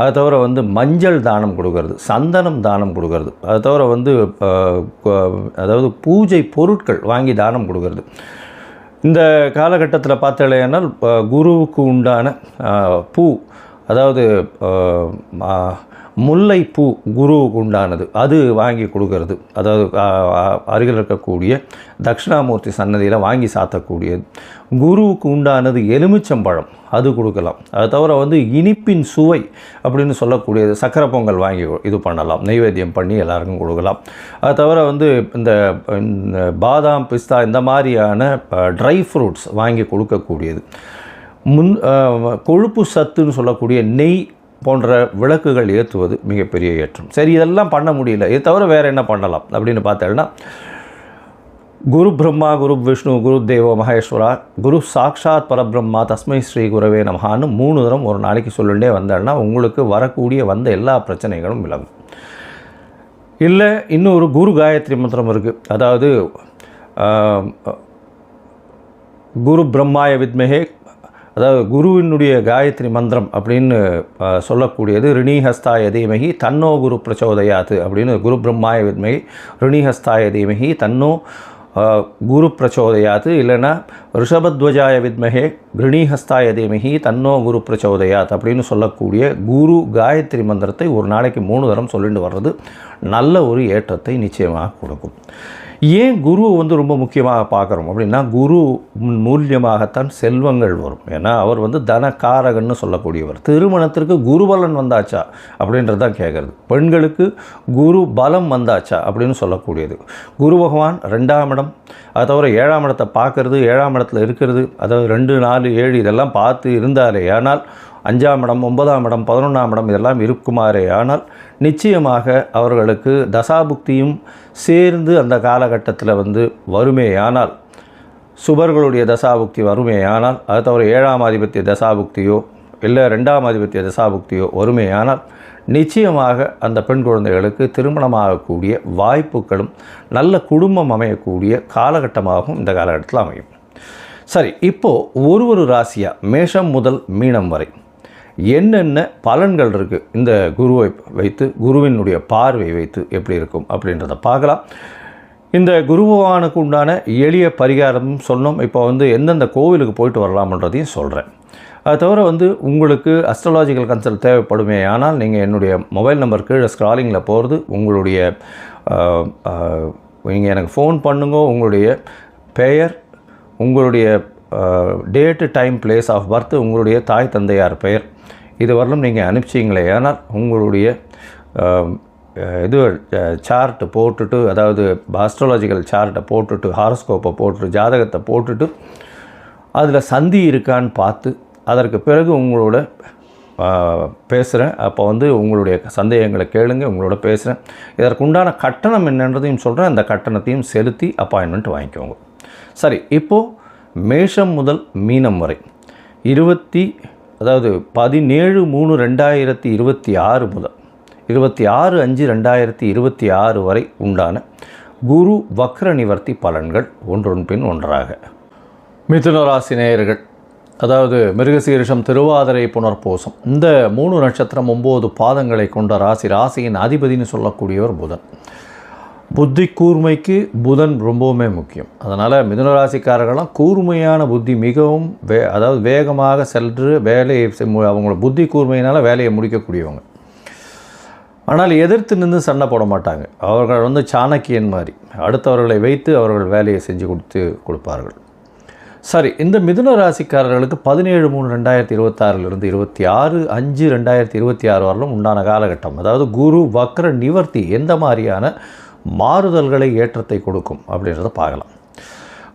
அது தவிர மஞ்சள் தானம் கொடுக்கறது, சந்தனம் தானம் கொடுக்கறது, அது தவிர அதாவது பூஜை பொருட்கள் வாங்கி தானம் கொடுக்கறது. இந்த காலகட்டத்தில் பார்த்தேன்னா குருவுக்கு உண்டான பூ, அதாவது முல்லைப்பூ குருவுக்கு உண்டானது, அது வாங்கி கொடுக்கறது, அதாவது அருகில் இருக்கக்கூடிய தட்சிணாமூர்த்தி சன்னதியில் வாங்கி சாத்தக்கூடியது. குருவுக்கு உண்டானது எலுமிச்சம்பழம், அது கொடுக்கலாம். அது தவிர இனிப்பின் சுவை அப்படின்னு சொல்லக்கூடியது, சக்கரை பொங்கல் வாங்கி இது பண்ணலாம், நைவேத்தியம் பண்ணி எல்லாருக்கும் கொடுக்கலாம். அது தவிர இந்த பாதாம், பிஸ்தா இந்த மாதிரியான ட்ரை ஃப்ரூட்ஸ் வாங்கி கொடுக்கக்கூடியது. கொழுப்பு சத்துன்னு சொல்லக்கூடிய நெய் போன்ற விளக்குகள் ஏற்றுவது மிகப்பெரிய ஏற்றம். சரி, இதெல்லாம் பண்ண முடியல, இது தவிர வேறு என்ன பண்ணலாம் அப்படின்னு பார்த்தேன்னா, குரு பிரம்மா, குரு விஷ்ணு, குரு தேவோ மகேஸ்வரா, குரு சாக்ஷாத் பரபிரம்மா, தஸ்மை ஸ்ரீ குரவே நமஹான்னு 3 தரம் ஒரு நாளைக்கு சொல்லிட்டே வந்தேன்னா உங்களுக்கு வரக்கூடிய எல்லா பிரச்சனைகளும் விலகும். இல்லை, இன்னொரு குரு காயத்ரி மந்திரம் இருக்குது. அதாவது குரு பிரம்மாய வித்மஹே, அதாவது குருவினுடைய காயத்ரி மந்திரம் அப்படின்னு சொல்லக்கூடியது ரிணிஹஸ்தாய தீமகி தன்னோ குரு பிரச்சோதயாத்து அப்படின்னு, குரு பிரம்மாய வித்மகி ரிணிஹஸ்தாய தீமகி தன்னோ குரு பிரச்சோதயாத்து, இல்லைன்னா ரிஷபத்வஜாய வித்மகே கிருணிஹஸ்தாய தீமகி தன்னோ குரு பிரச்சோதயாத் அப்படின்னு சொல்லக்கூடிய குரு காயத்ரி மந்திரத்தை ஒரு நாளைக்கு 3 தரம் சொல்லிட்டு வர்றது நல்ல ஒரு ஏற்றத்தை நிச்சயமாக கொடுக்கும். ஏன் குருவை ரொம்ப முக்கியமாக பார்க்குறோம் அப்படின்னா, குரு மூலியமாகத்தான் செல்வங்கள் வரும். ஏன்னா அவர் தனக்காரகன்னு சொல்லக்கூடியவர். திருமணத்திற்கு குருபலன் வந்தாச்சா அப்படின்றதான் கேட்குறது. பெண்களுக்கு குரு பலம் வந்தாச்சா அப்படின்னு சொல்லக்கூடியது. குரு பகவான் 2ஆம் இடம், அது தவிர 7ஆம் இடத்தை பார்க்கறது, 7ஆம் இடத்துல இருக்கிறது, அதாவது 2, 4, 7 இதெல்லாம் பார்த்து இருந்தாலே ஆனால் 5ஆம் இடம், 9ஆம் இடம், 11ஆம் இடம் இதெல்லாம் இருக்குமாறே ஆனால் நிச்சயமாக அவர்களுக்கு தசாபுக்தியும் சேர்ந்து அந்த காலகட்டத்தில் வருமேயானால், சுபர்களுடைய தசாபுக்தி வருமேயானால், அது தவிர 7ஆம் ஆதிபத்திய தசாபுக்தியோ இல்லை 2ஆம் ஆதிபத்திய தசாபுக்தியோ வருமேயானால் நிச்சயமாக அந்த பெண் குழந்தைகளுக்கு திருமணமாகக்கூடிய வாய்ப்புகளும் நல்ல குடும்பம் அமையக்கூடிய காலகட்டமாகவும் இந்த காலகட்டத்தில் அமையும். சரி, இப்போது ஒரு ராசியாக மேஷம் முதல் மீனம் வரை என்னென்ன பலன்கள் இருக்குது இந்த குருவை வைத்து, குருவினுடைய பார்வை வைத்து எப்படி இருக்கும் அப்படின்றத பார்க்கலாம். இந்த குரு பகவானுக்கு உண்டான எளிய பரிகாரமும் சொன்னோம். இப்போ எந்தெந்த கோவிலுக்கு போயிட்டு வரலாம்ன்றதையும் சொல்கிறேன். அது தவிர உங்களுக்கு அஸ்ட்ராலாஜிக்கல் கன்சல்ட் தேவைப்படுமே ஆனால் நீங்கள் என்னுடைய மொபைல் நம்பர் கீழே ஸ்க்ராலிங்கில் போகிறது, உங்களுடைய நீங்கள் எனக்கு ஃபோன் பண்ணுங்க. உங்களுடைய பெயர், உங்களுடைய date time place of birth, உங்களுடைய தாய் தந்தையார் பெயர் இது வரலும் நீங்கள் அனுப்பிச்சிங்களே ஆனால் உங்களுடைய இது சார்ட்டு போட்டுட்டு, அதாவது ஆஸ்ட்ராலஜிக்கல் சார்ட்டை போட்டுட்டு, ஹாரோஸ்கோப்பை போட்டுட்டு, ஜாதகத்தை போட்டுட்டு அதில் சந்தி இருக்கான்னு பார்த்து அதற்கு பிறகு உங்களோட பேசுகிறேன். அப்போ வந்து உங்களுடைய சந்தேகங்களை கேளுங்க, உங்களோட பேசுகிறேன். இதற்குண்டான கட்டணம் என்னன்றதையும் சொல்கிறேன். அந்த கட்டணத்தையும் செலுத்தி அப்பாயின்மெண்ட் வாங்கிக்கோங்க. சரி, இப்போது மேஷம் முதல் மீனம் வரை 17/3/2026 முதல் 26/5/2026 வரை உண்டான குரு வக்ர நிவர்த்தி பலன்கள் ஒன்றொன் பின் ஒன்றாக. மிதுன ராசி நேயர்கள், அதாவது மிருகசீரிஷம், திருவாதிரை, புனர்பூசம், இந்த 3 நட்சத்திரம் 9 பாதங்களை கொண்ட ராசியின் அதிபதினு சொல்லக்கூடியவர் புதன். புத்தி கூர்மைக்கு புதன் ரொம்பவுமே முக்கியம். அதனால் மிதுன ராசிக்காரர்களாம் கூர்மையான புத்தி, மிகவும் அதாவது வேகமாக சென்று வேலையை அவங்களோட புத்தி கூர்மையினால் வேலையை முடிக்கக்கூடியவங்க. ஆனால் எதிர்த்து நின்று சண்டை போட மாட்டாங்க. அவர்கள் வந்து சாணக்கியன் மாதிரி அடுத்தவர்களை வைத்து அவர்கள் வேலையை செஞ்சு கொடுப்பார்கள். சரி, இந்த மிதுன ராசிக்காரர்களுக்கு 17/3/2026 26/5/2026 வரலும் உண்டான காலகட்டம், அதாவது குரு வக்ர நிவர்த்தி எந்த மாதிரியான மாறுதல்களை, ஏற்றத்தை கொடுக்கும் அப்படின்றத பார்க்கலாம்.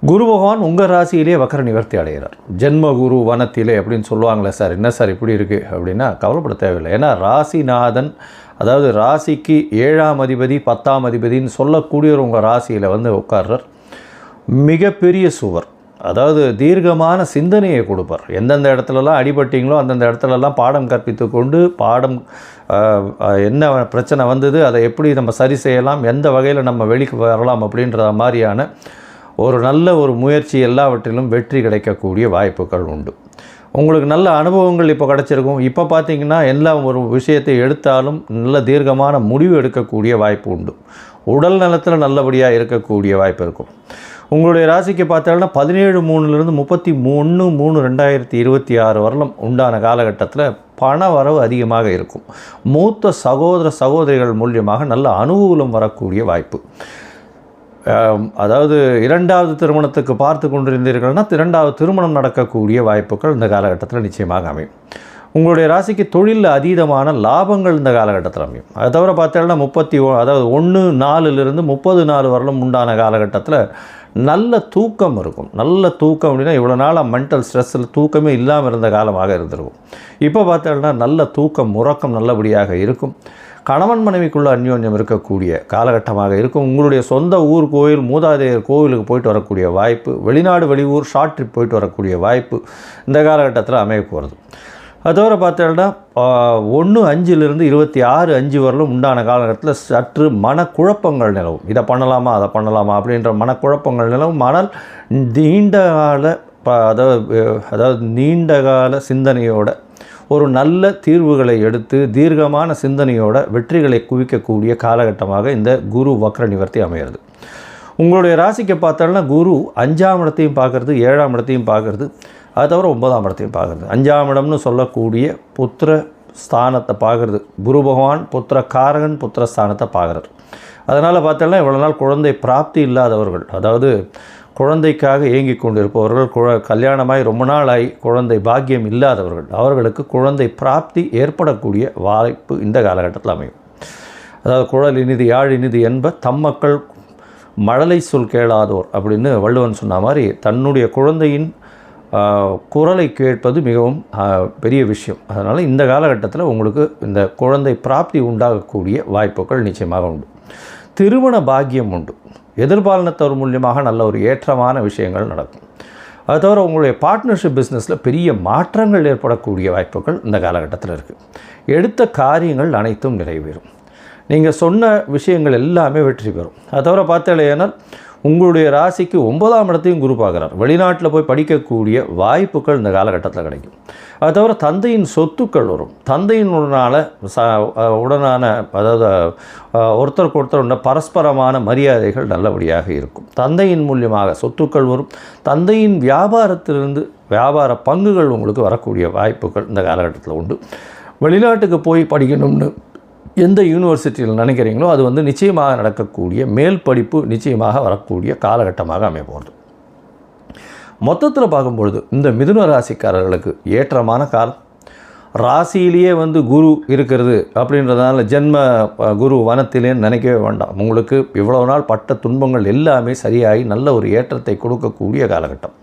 குரு பகவான் உங்கள் ராசியிலே வக்ர நிவர்த்தி அடைகிறார். ஜென்ம குரு வனத்திலே அப்படின்னு சொல்லுவாங்களே, சார் என்ன சார் இப்படி இருக்குது அப்படின்னா கவலைப்பட தேவையில்லை. ஏன்னா ராசிநாதன், அதாவது ராசிக்கு 7ஆம் அதிபதி 10ஆம் அதிபதின்னு சொல்லக்கூடியவர் உங்கள் ராசியில் வந்து உட்கார்றார். மிகப்பெரிய சுவர், அதாவது தீர்க்கமான சிந்தனையை கொடுப்பார். எந்தெந்த இடத்துலலாம் அடிபட்டிங்களோ அந்தந்த இடத்துலலாம் பாடம் கற்பித்து கொண்டு என்ன பிரச்சனை வந்தது, அதை எப்படி நம்ம சரி செய்யலாம், எந்த வகையில் நம்ம வெளிக்கு வரலாம் அப்படின்ற மாதிரியான ஒரு நல்ல ஒரு முயற்சி, எல்லாவற்றிலும் வெற்றி கிடைக்கக்கூடிய வாய்ப்புகள் உண்டு. உங்களுக்கு நல்ல அனுபவங்கள் இப்போ கிடச்சிருக்கும். இப்போ பார்த்தீங்கன்னா எல்லா ஒரு விஷயத்தை எடுத்தாலும் நல்ல தீர்க்கமான முடிவு எடுக்கக்கூடிய வாய்ப்பு உண்டு. உடல் நலத்தில் நல்லபடியாக இருக்கக்கூடிய வாய்ப்பு இருக்கும். உங்களுடைய ராசிக்கு பார்த்தாலும் 17/3 33/3/2026 வரலும் உண்டான காலகட்டத்தில் பண வரவு அதிகமாக இருக்கும். மூத்த சகோதரிகள் மூலியமாக நல்ல அனுகூலம் வரக்கூடிய வாய்ப்பு. அதாவது 2வது திருமணத்துக்கு பார்த்து கொண்டிருந்தீர்கள்னா 2வது திருமணம் நடக்கக்கூடிய வாய்ப்புகள் இந்த காலகட்டத்தில் நிச்சயமாக அமையும். உங்களுடைய ராசிக்கு தொழிலில் அதீதமான லாபங்கள் இந்த காலகட்டத்தில் அமையும். அதை தவிர பார்த்தீங்கன்னா 1/4 30 வரலும் உண்டான காலகட்டத்தில் நல்ல தூக்கம் இருக்கும். நல்ல தூக்கம் அப்படின்னா இவ்வளோ நாளாக மென்டல் ஸ்ட்ரெஸ்ஸில் தூக்கமே இல்லாமல் இருந்த காலமாக இருந்திருக்கும். இப்போ பார்த்தீங்கன்னா நல்ல தூக்கம், உறக்கம் நல்லபடியாக இருக்கும். கணவன் மனைவிக்குள்ள அந்யோன்யம் இருக்கக்கூடிய காலகட்டமாக இருக்கும். உங்களுடைய சொந்த ஊர் கோயில், மூதாதையர் கோவிலுக்கு போயிட்டு வரக்கூடிய வாய்ப்பு, வெளிநாடு வெளியூர் ஷார்ட் ட்ரிப் போயிட்டு வரக்கூடிய வாய்ப்பு இந்த காலகட்டத்தில் அமைய போகிறது. அது தவிர பார்த்தீங்கன்னா 1/5/26 வரலும் உண்டான காலகட்டத்தில் சற்று மனக்குழப்பங்கள் நிலவும். இதை பண்ணலாமா அதை பண்ணலாமா அப்படின்ற மனக்குழப்பங்கள் நிலவும். ஆனால் நீண்டகால சிந்தனையோட ஒரு நல்ல தீர்வுகளை எடுத்து தீர்க்கமான சிந்தனையோட வெற்றிகளை குவிக்கக்கூடிய காலகட்டமாக இந்த குரு வக்ர நிவர்த்தி அமைகிறது. உங்களுடைய ராசிக்கு பார்த்தோம்னா குரு 5ஆம் இடத்தையும் பார்க்குறது, 7ஆம் இடத்தையும் பார்க்குறது, அது தவிர 9ஆம் இடத்தையும் பார்க்குறது. 5ஆம் இடம்னு சொல்லக்கூடிய புத்திர ஸ்தானத்தை பார்க்குறது. குரு பகவான் புத்திர காரகன், புத்திர ஸ்தானத்தை பார்க்குறார். அதனால் பார்த்தோம்னா இவ்வளோ நாள் குழந்தை பிராப்தி இல்லாதவர்கள், அதாவது குழந்தைக்காக ஏங்கி கொண்டிருப்பவர்கள், கல்யாணமாய் ரொம்ப நாள் ஆகி குழந்தை பாக்கியம் இல்லாதவர்கள், அவர்களுக்கு குழந்தை பிராப்தி ஏற்படக்கூடிய வாய்ப்பு இந்த காலகட்டத்தில் அமையும். அதாவது குழல் இனிது யாழ் இனிது என்ப தம் மக்கள் மழலை சொல் கேளாதோர் அப்படின்னு வள்ளுவன் சொன்ன மாதிரி தன்னுடைய குழந்தையின் குரலை கேட்பது மிகவும் பெரிய விஷயம். அதனால் இந்த காலகட்டத்தில் உங்களுக்கு இந்த குழந்தை பிராப்தி உண்டாகக்கூடிய வாய்ப்புகள் நிச்சயமாக உண்டு. திருமண பாக்கியம் உண்டு. எதிர்பாலினத்தவர் மூலியமாக நல்ல ஒரு ஏற்றமான விஷயங்கள் நடக்கும். அது தவிர உங்களுடைய பார்ட்னர்ஷிப் பிஸ்னஸில் பெரிய மாற்றங்கள் ஏற்படக்கூடிய வாய்ப்புகள் இந்த காலகட்டத்தில் இருக்குது. எடுத்த காரியங்கள் அனைத்தும் நிறைவேறும். நீங்கள் சொன்ன விஷயங்கள் எல்லாமே வெற்றி பெறும். அது தவிர பார்த்தேனால் உங்களுடைய ராசிக்கு 9ஆம் இடத்தையும் குரு பார்க்குறார். வெளிநாட்டில் போய் படிக்கக்கூடிய வாய்ப்புகள் இந்த காலகட்டத்தில் கிடைக்கும். அது தவிர தந்தையின் சொத்துக்கள் வரும். தந்தையின் உடனான அதாவது ஒருத்தருக்கு ஒருத்தர் பரஸ்பரமான மரியாதைகள் நல்லபடியாக இருக்கும். தந்தையின் மூலியமாக சொத்துக்கள் வரும். தந்தையின் வியாபாரத்திலிருந்து வியாபார பங்குகள் உங்களுக்கு வரக்கூடிய வாய்ப்புகள் இந்த காலகட்டத்தில் உண்டு. வெளிநாட்டுக்கு போய் படிக்கணும்னு எந்த யூனிவர்சிட்டியில் நினைக்கிறீங்களோ அது வந்து நிச்சயமாக நடக்கக்கூடிய மேல் படிப்பு நிச்சயமாக வரக்கூடிய காலகட்டமாக அமைய போகிறது. மொத்தத்தில் பார்க்கும்பொழுது இந்த மிதுன ராசிக்காரர்களுக்கு ஏற்றமான காலம். ராசியிலேயே குரு இருக்கிறது அப்படின்றதுனால ஜென்ம குரு வனத்திலேன்னு நினைக்கவே வேண்டாம். உங்களுக்கு இவ்வளவு நாள் பட்ட துன்பங்கள் எல்லாமே சரியாகி நல்ல ஒரு ஏற்றத்தை கொடுக்கக்கூடிய காலகட்டம்.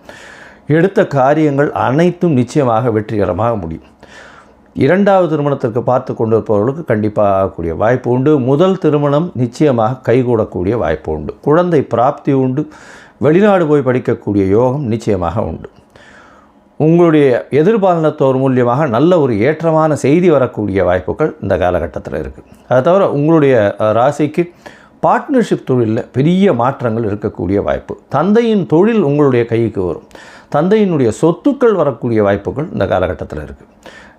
எடுத்த காரியங்கள் அனைத்தும் நிச்சயமாக வெற்றிகரமாக முடியும். இரண்டாவது திருமணத்திற்கு பார்த்து கொண்டு இருப்பவர்களுக்கு கண்டிப்பாக ஆகக்கூடிய வாய்ப்பு உண்டு. முதல் திருமணம் நிச்சயமாக கைகூடக்கூடிய வாய்ப்பு உண்டு. குழந்தை பிராப்தி உண்டு. வெளிநாடு போய் படிக்கக்கூடிய யோகம் நிச்சயமாக உண்டு. உங்களுடைய எதிர்பாலினத்தோர் மூலியமாக நல்ல ஒரு ஏற்றமான செய்தி வரக்கூடிய வாய்ப்புகள் இந்த காலகட்டத்தில் இருக்குது. அதை தவிர உங்களுடைய ராசிக்கு பார்ட்னர்ஷிப் தொழிலில் பெரிய மாற்றங்கள் இருக்கக்கூடிய வாய்ப்பு. தந்தையின் தொழில் உங்களுடைய கைக்கு வரும். தந்தையினுடைய சொத்துக்கள் வரக்கூடிய வாய்ப்புகள் இந்த காலகட்டத்தில் இருக்குது.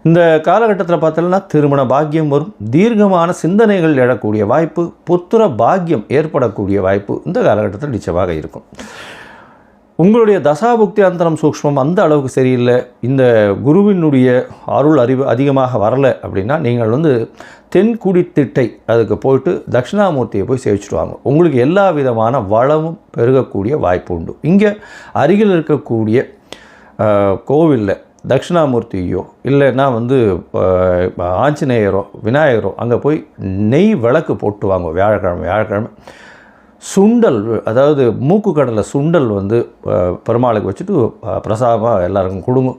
இந்த காலகட்டத்தில் பார்த்தோம்னா திருமண பாக்கியம் வரும். தீர்க்கமான சிந்தனைகள் எழக்கூடிய வாய்ப்பு, புத்திர பாக்கியம் ஏற்படக்கூடிய வாய்ப்பு இந்த காலகட்டத்தில் நிச்சயமாக இருக்கும். உங்களுடைய தசாபுக்தி அந்தரம் சூக்ஷ்மம் அந்த அளவுக்கு சரியில்லை, இந்த குருவினுடைய அருள் அறிவு அதிகமாக வரலை அப்படின்னா நீங்கள் தென்குடி திட்டை அதுக்கு போயிட்டு தட்சிணாமூர்த்தியை போய் சேவிச்சுட்டு வாங்க. உங்களுக்கு எல்லா விதமான வளமும் பெருகக்கூடிய வாய்ப்பு உண்டு. இங்கே அருகில் இருக்கக்கூடிய கோவிலில் தட்சிணாமூர்த்தியோ இல்லைன்னா ஆஞ்சநேயரோ விநாயகரோ அங்கே போய் நெய் விளக்கு போட்டு வாங்க. வியாழக்கிழமை சுண்டல், அதாவது மூக்கு கடலை சுண்டல் பெருமாளுக்கு வச்சுட்டு பிரசாதமாக எல்லாருக்கும் கொடுங்க.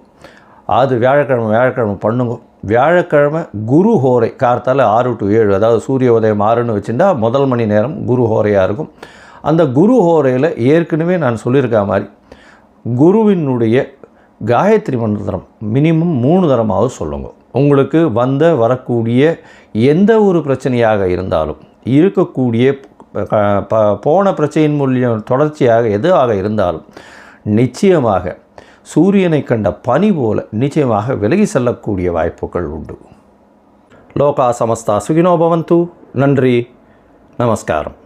அது வியாழக்கிழமை பண்ணுங்க. வியாழக்கிழமை குரு ஹோரை கார்த்தால 6 to 7, அதாவது சூரிய உதயம் 6ன்னு வச்சுட்டா முதல் மணி நேரம் குரு ஹோரையாக இருக்கும். அந்த குரு ஹோரையில் ஏற்கனவே நான் சொல்லியிருக்க மாதிரி குருவினுடைய காயத்ரி மந்திரம் மினிமம் 3 தரமாவது சொல்லுங்க. உங்களுக்கு வரக்கூடிய எந்த ஒரு பிரச்சனையாக இருந்தாலும், இருக்கக்கூடிய போன பிரச்சனையின் மூலியம் தொடர்ச்சியாக எதுவாக இருந்தாலும் நிச்சயமாக சூரியனை கண்ட பனி போல நிச்சயமாக விலகி செல்லக்கூடிய வாய்ப்புகள் உண்டு. லோகா சமஸ்தா சுகினோ பவந்து. நன்றி, நமஸ்காரம்.